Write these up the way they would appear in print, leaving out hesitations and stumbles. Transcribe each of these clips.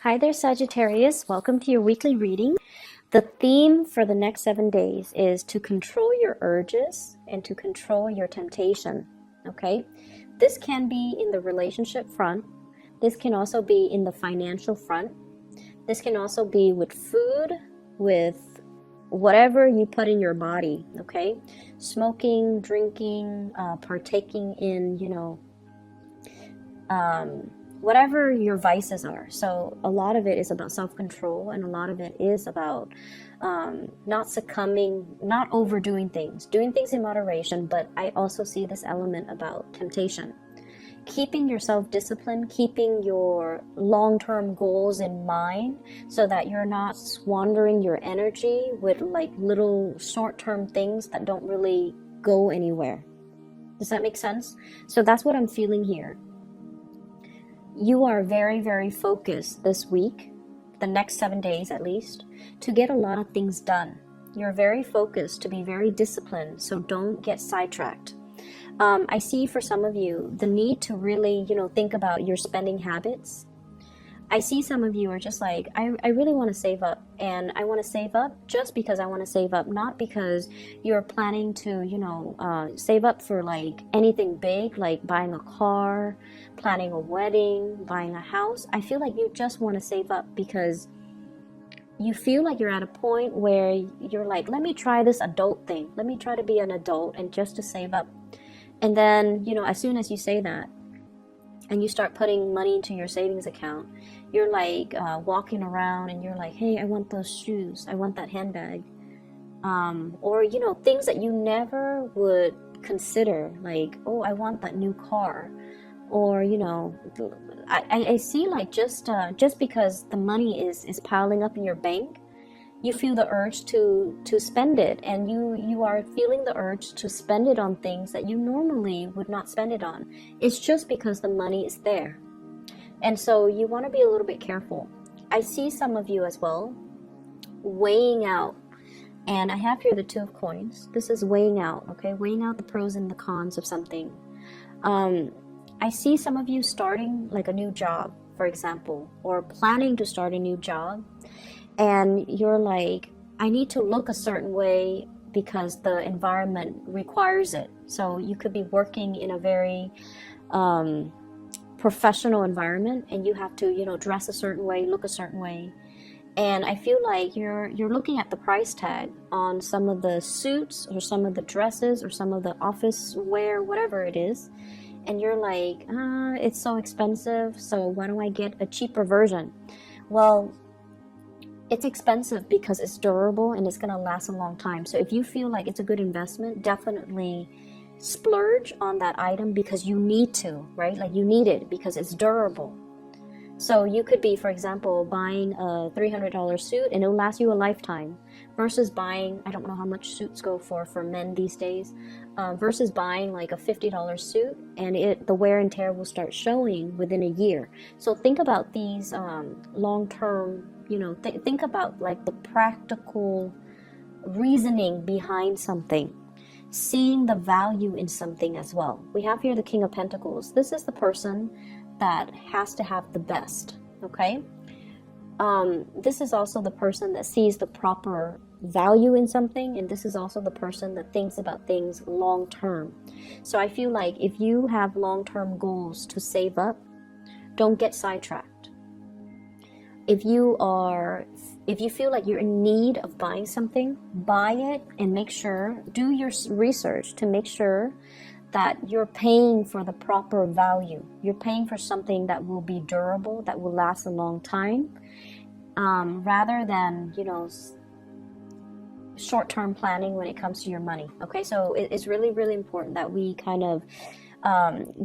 Hi there, Sagittarius. Welcome to your weekly reading. The theme for the next 7 days is to control your urges and to control your temptation. Okay? This can be in the relationship front. This can also be in the financial front. This can also be with food, with whatever you put in your body. Okay? Smoking, drinking, partaking in, whatever your vices are. So a lot of it is about self-control, and a lot of it is about not succumbing, not overdoing things, doing things in moderation. But I also see this element about temptation, keeping yourself disciplined, keeping your long-term goals in mind so that you're not squandering your energy with like little short-term things that don't really go anywhere. Does that make sense? So that's what I'm feeling here. You are very, very focused this week, the next 7 days at least, to get a lot of things done. You're very focused to be very disciplined, so don't get sidetracked. I see for some of you the need to really, think about your spending habits. I see some of you are just like, I really want to save up, and I want to save up just because I want to save up, not because you're planning to, save up for like anything big, like buying a car, planning a wedding, buying a house. I feel like you just want to save up because you feel like you're at a point where you're like, let me try this adult thing. Let me try to be an adult and just to save up. And then, as soon as you say that, and you start putting money into your savings account, you're like walking around and you're like, hey, I want those shoes, I want that handbag, or things that you never would consider, like, oh, I want that new car, or I see like just because the money is piling up in your bank, you feel the urge to spend it, and you are feeling the urge to spend it on things that you normally would not spend it on. It's just because the money is there. And so you want to be a little bit careful. I see some of you as well weighing out, and I have here the 2 of coins. This is weighing out, okay? Weighing out the pros and the cons of something. I see some of you starting like a new job, for example, or planning to start a new job. And you're like, I need to look a certain way because the environment requires it. So you could be working in a very professional environment, and you have to, dress a certain way, look a certain way. And I feel like you're looking at the price tag on some of the suits or some of the dresses or some of the office wear, whatever it is. And you're like, it's so expensive, so why don't I get a cheaper version? Well, it's expensive because it's durable and it's going to last a long time. So if you feel like it's a good investment, definitely splurge on that item because you need to, right? Like you need it because it's durable. So you could be, for example, buying a $300 suit and it'll last you a lifetime, versus buying, I don't know how much suits go for men these days, versus buying like a $50 suit, and the wear and tear will start showing within a year. So think about these long-term, think about like the practical reasoning behind something, seeing the value in something as well. We have here the King of Pentacles. This is the person that has to have the best, okay? This is also the person that sees the proper value in something, and this is also the person that thinks about things long term. So I feel like if you have long-term goals to save up, don't get sidetracked. If you feel like you're in need of buying something, buy it, and make sure, do your research to make sure that you're paying for the proper value. You're paying for something that will be durable, that will last a long time, rather than, short-term planning when it comes to your money. Okay, so it's really, really important that we kind of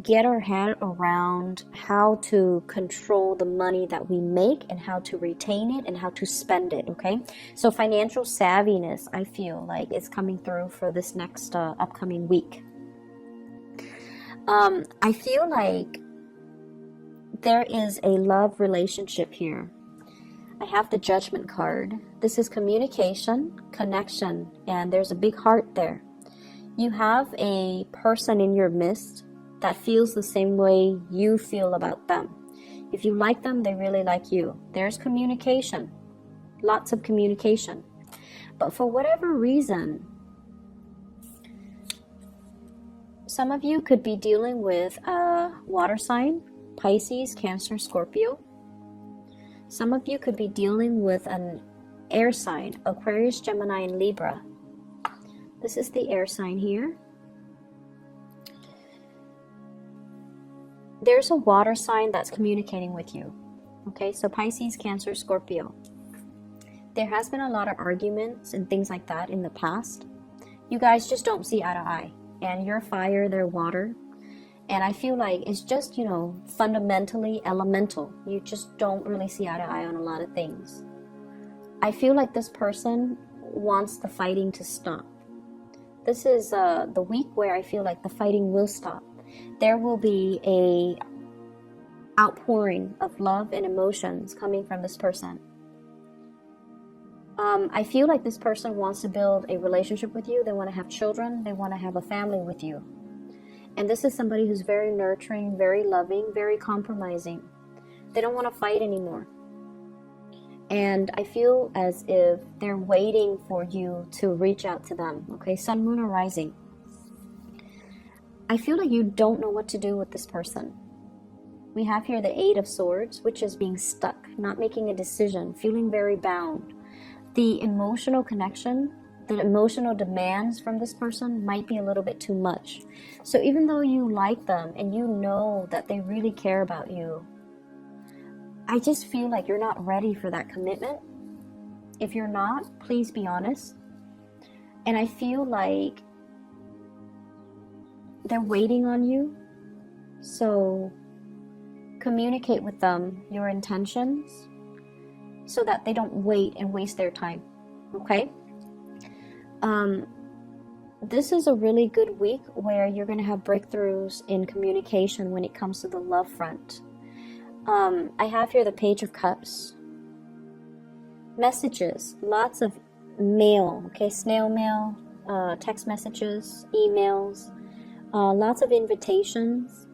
get our head around how to control the money that we make and how to retain it and how to spend it. Okay, so financial savviness, I feel like, is coming through for this next upcoming week. I feel like there is a love relationship here. I have the Judgment card. This is communication, connection, and there's a big heart there. You have a person in your midst that feels the same way you feel about them. If you like them, they really like you. There's communication, lots of communication. But for whatever reason, some of you could be dealing with a water sign, Pisces, Cancer, Scorpio. Some of you could be dealing with an air sign, Aquarius, Gemini, and Libra. This is the air sign here. There's a water sign that's communicating with you. Okay, so Pisces, Cancer, Scorpio. There has been a lot of arguments and things like that in the past. You guys just don't see eye to eye. And you're fire, they're water. And I feel like it's just, you know, fundamentally elemental. You just don't really see eye to eye on a lot of things. I feel like this person wants the fighting to stop. This is the week where I feel like the fighting will stop. There will be a outpouring of love and emotions coming from this person. I feel like this person wants to build a relationship with you. They want to have children. They want to have a family with you. And this is somebody who's very nurturing, very loving, very compromising. They don't want to fight anymore. And I feel as if they're waiting for you to reach out to them. Okay, Sun, Moon, or Rising. I feel like you don't know what to do with this person. We have here the Eight of Swords, which is being stuck, not making a decision, feeling very bound. The emotional connection, the emotional demands from this person might be a little bit too much. So even though you like them and you know that they really care about you, I just feel like you're not ready for that commitment. If you're not, please be honest. And I feel like they're waiting on you. So communicate with them your intentions so that they don't wait and waste their time. Okay? This is a really good week where you're going to have breakthroughs in communication when it comes to the love front. I have here the Page of Cups. Messages, lots of mail, okay, snail mail, text messages, emails, lots of invitations.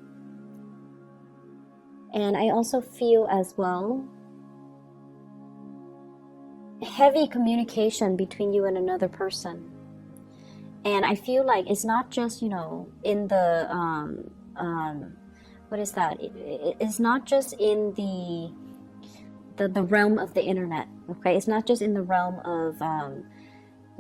And I also feel as well heavy communication between you and another person. And I feel like it's not just, you know, in the what is that? It's not just in the realm of the internet. Okay, it's not just in the realm of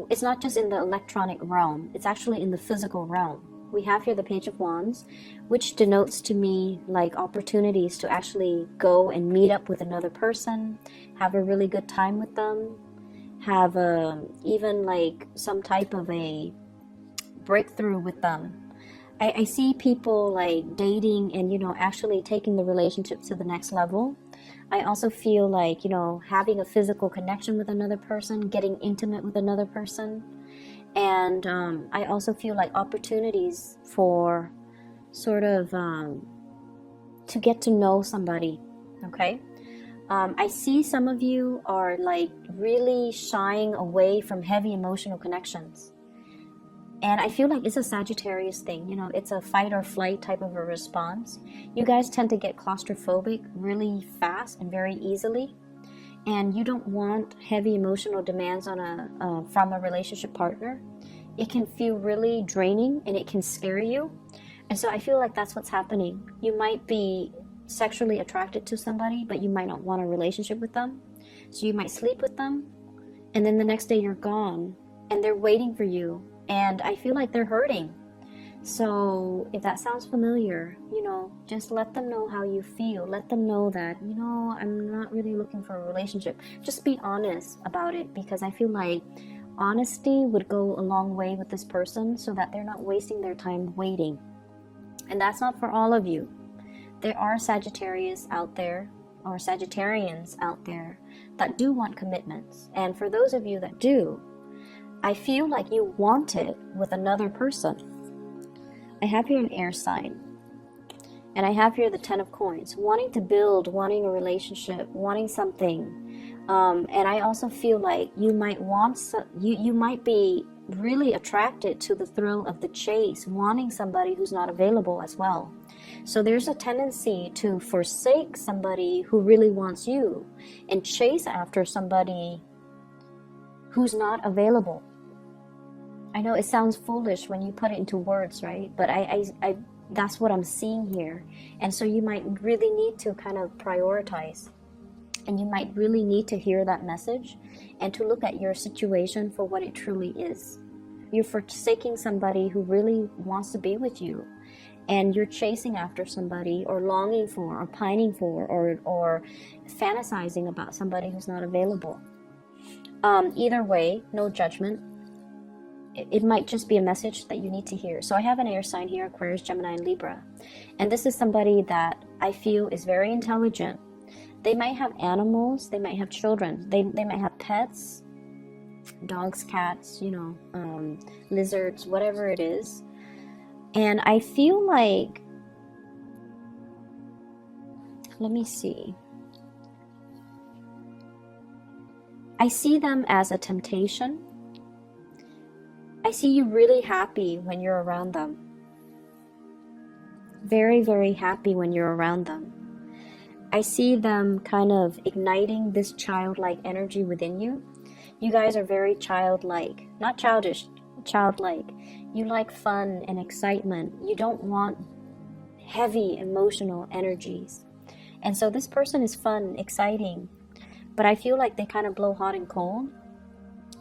it's not just in the electronic realm. It's actually in the physical realm. We have here the Page of Wands, which denotes to me like opportunities to actually go and meet up with another person, have a really good time with them, have even like some type of a breakthrough with them. I see people like dating and, you know, actually taking the relationship to the next level. I also feel like, you know, having a physical connection with another person, getting intimate with another person. And I also feel like opportunities for sort of to get to know somebody, okay? I see some of you are like really shying away from heavy emotional connections. And I feel like it's a Sagittarius thing, you know, it's a fight or flight type of a response. You guys tend to get claustrophobic really fast and very easily. And you don't want heavy emotional demands on from a relationship partner. It can feel really draining and it can scare you. And so I feel like that's what's happening. You might be sexually attracted to somebody, but you might not want a relationship with them. So you might sleep with them, and then the next day you're gone, and they're waiting for you. And I feel like they're hurting. So if that sounds familiar, you know, just let them know how you feel. Let them know that, you know, I'm not really looking for a relationship. Just be honest about it, because I feel like honesty would go a long way with this person so that they're not wasting their time waiting. And that's not for all of you. There are Sagittarius out there, or Sagittarians out there, that do want commitments. And for those of you that do, I feel like you want it with another person. I have here an air sign. And I have here the Ten of Coins. Wanting to build, wanting a relationship, wanting something. And I also feel like you might want, you might be really attracted to the thrill of the chase, wanting somebody who's not available as well. So there's a tendency to forsake somebody who really wants you and chase after somebody who's not available. I know it sounds foolish when you put it into words, right? But I that's what I'm seeing here. And so you might really need to kind of prioritize, and you might really need to hear that message and to look at your situation for what it truly is. You're forsaking somebody who really wants to be with you, and you're chasing after somebody, or longing for, or pining for, or fantasizing about somebody who's not available. Either way, no judgment. It might just be a message that you need to hear. So I have an air sign here, Aquarius, Gemini, and Libra. And this is somebody that I feel is very intelligent. They might have animals, they might have children, they might have pets, dogs, cats, lizards, whatever it is. And I feel like, let me see. I see them as a temptation. I see you really happy when you're around them. Very, very happy when you're around them. I see them kind of igniting this childlike energy within you. You guys are very childlike. Not childish, childlike. You like fun and excitement. You don't want heavy emotional energies. And so this person is fun, exciting, but I feel like they kind of blow hot and cold.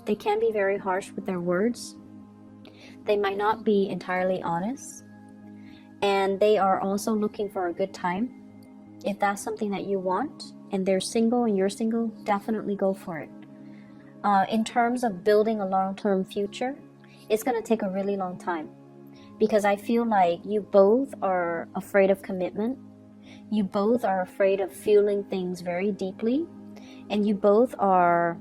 They can be very harsh with their words. They might not be entirely honest. And they are also looking for a good time. If that's something that you want, and they're single and you're single, definitely go for it. In terms of building a long-term future, it's going to take a really long time, because I feel like you both are afraid of commitment. You both are afraid of feeling things very deeply, and you both are,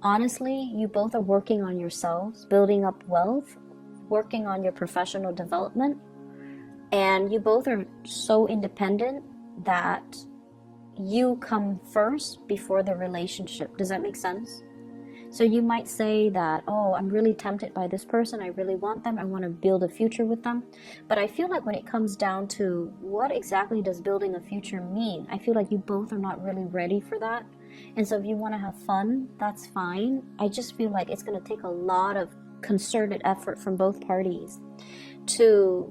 honestly, you both are working on yourselves, building up wealth, working on your professional development, and you both are so independent that you come first before the relationship. Does that make sense? So you might say that, oh, I'm really tempted by this person. I really want them. I want to build a future with them. But I feel like when it comes down to what exactly does building a future mean, I feel like you both are not really ready for that. And so if you want to have fun, that's fine. I just feel like it's going to take a lot of concerted effort from both parties to,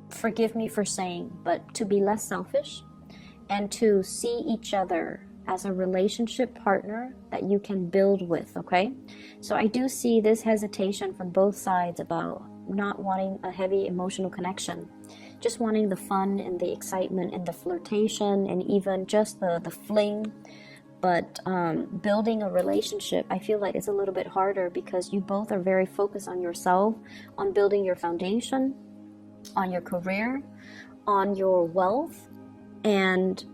forgive me for saying, but to be less selfish and to see each other as a relationship partner that you can build with, okay? So I do see this hesitation from both sides about not wanting a heavy emotional connection, just wanting the fun and the excitement and the flirtation and even just the fling. But building a relationship, I feel like it's a little bit harder because you both are very focused on yourself, on building your foundation, on your career, on your wealth. And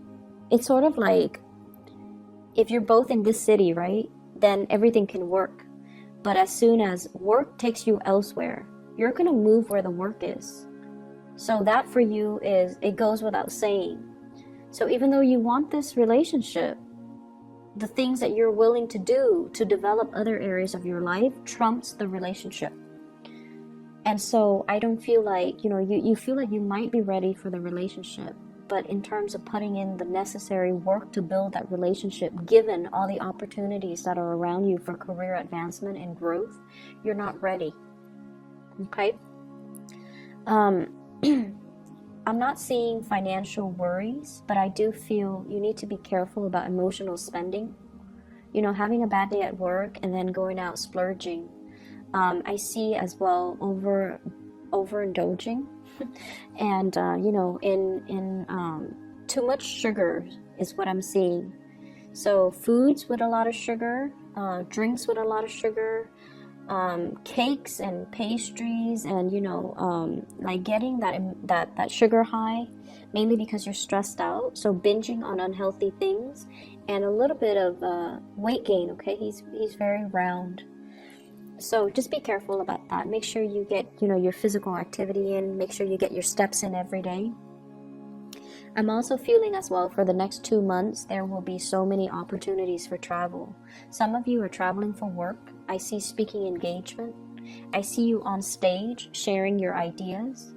it's sort of like, if you're both in this city, right, then everything can work. But as soon as work takes you elsewhere, you're going to move where the work is. So that for you is, it goes without saying. So even though you want this relationship, the things that you're willing to do to develop other areas of your life trumps the relationship. And so I don't feel like, you feel like you might be ready for the relationship. But in terms of putting in the necessary work to build that relationship, given all the opportunities that are around you for career advancement and growth, you're not ready. Okay? I'm not seeing financial worries, but I do feel you need to be careful about emotional spending. Having a bad day at work and then going out splurging. I see as well overindulging. And too much sugar is what I'm seeing. So foods with a lot of sugar, drinks with a lot of sugar, cakes and pastries, and like getting that sugar high, mainly because you're stressed out. So binging on unhealthy things, and a little bit of weight gain. Okay, he's very round. So just be careful about that. Make sure you get, your physical activity in. Make sure you get your steps in every day. I'm also feeling as well for the next 2 months, there will be so many opportunities for travel. Some of you are traveling for work. I see speaking engagement. I see you on stage sharing your ideas.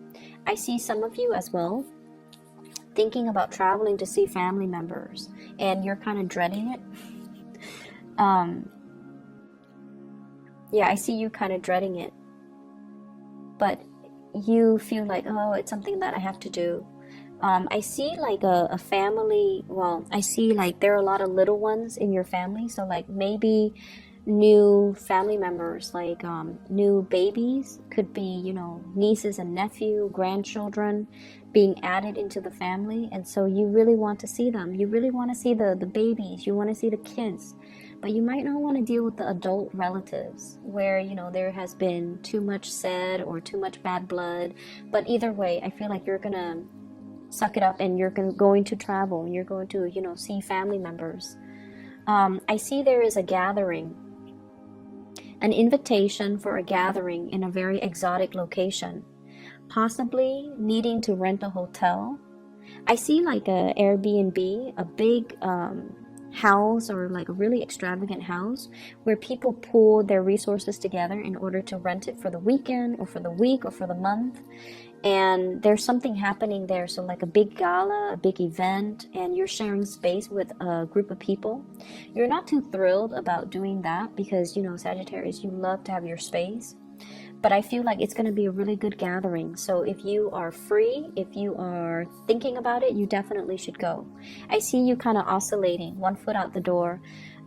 I see some of you as well thinking about traveling to see family members, and you're kind of dreading it. Yeah, I see you kind of dreading it, but you feel like, oh, it's something that I have to do. I see like a family, well, I see like there are a lot of little ones in your family, so like maybe new family members, like new babies, could be, you know, nieces and nephew, grandchildren being added into the family, and so you really want to see them. You really want to see the babies, you want to see the kids, but you might not want to deal with the adult relatives where, you know, there has been too much said or too much bad blood. But either way, I feel like you're gonna suck it up and you're going to travel and you're going to, you know, see family members. I see there is a gathering, an invitation for a gathering in a very exotic location, possibly needing to rent a hotel. I see like a Airbnb, a big house, or like a really extravagant house where people pool their resources together in order to rent it for the weekend or for the week or for the month. And there's something happening there, so like a big gala, a big event, and you're sharing space with a group of people. You're not too thrilled about doing that because, you know, Sagittarius, you love to have your space, but I feel like it's going to be a really good gathering. So if you are free, if you are thinking about it, you definitely should go. I see you kind of oscillating, one foot out the door.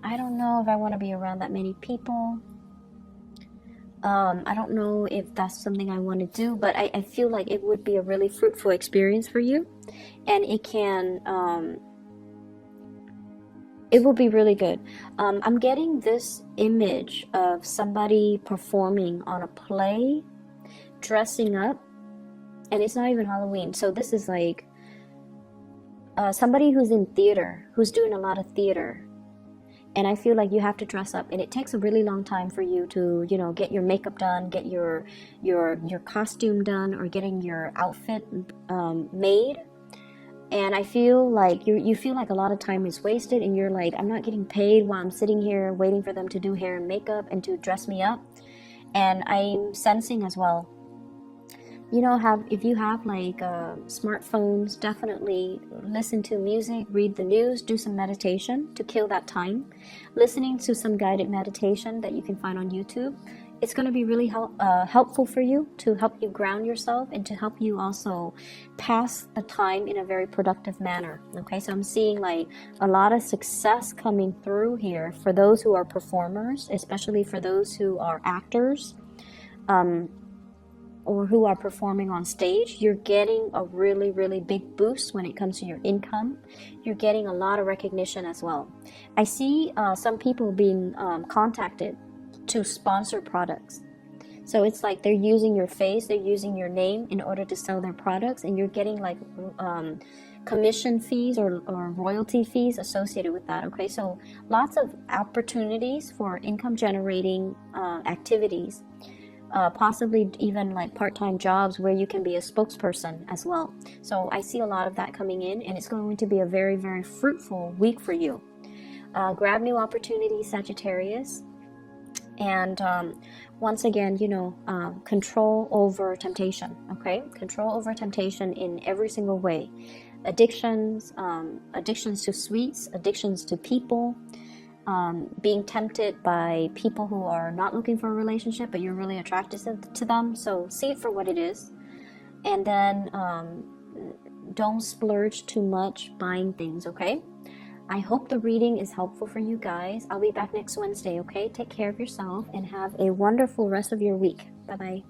I don't know if I want to be around that many people. I don't know if that's something I want to do, but I feel like it would be a really fruitful experience for you, and it can, it will be really good. I'm getting this image of somebody performing on a play, dressing up, and it's not even Halloween, so this is like somebody who's in theater, who's doing a lot of theater. And I feel like you have to dress up, and it takes a really long time for you to, you know, get your makeup done, get your costume done, or getting your outfit made. And I feel like you feel like a lot of time is wasted, and you're like, I'm not getting paid while I'm sitting here waiting for them to do hair and makeup and to dress me up. And I'm sensing as well, you know, if you have like smartphones, definitely listen to music, read the news, do some meditation to kill that time. Listening to some guided meditation that you can find on YouTube, it's going to be really helpful for you, to help you ground yourself and to help you also pass the time in a very productive manner. Okay, so I'm seeing like a lot of success coming through here for those who are performers, especially for those who are actors, or who are performing on stage. You're getting a really, really big boost when it comes to your income. You're getting a lot of recognition as well. I see some people being contacted to sponsor products. So it's like they're using your face, they're using your name in order to sell their products, and you're getting like commission fees or royalty fees associated with that. Okay, so lots of opportunities for income generating activities. Possibly even like part-time jobs where you can be a spokesperson as well. So I see a lot of that coming in, and it's going to be a very, very fruitful week for you. Grab new opportunities, Sagittarius. And once again, you know, control over temptation, okay? Control over temptation in every single way. Addictions, addictions to sweets, addictions to people, being tempted by people who are not looking for a relationship, but you're really attracted to them. So see it for what it is. And then don't splurge too much buying things, okay? I hope the reading is helpful for you guys. I'll be back next Wednesday, okay? Take care of yourself and have a wonderful rest of your week. Bye-bye.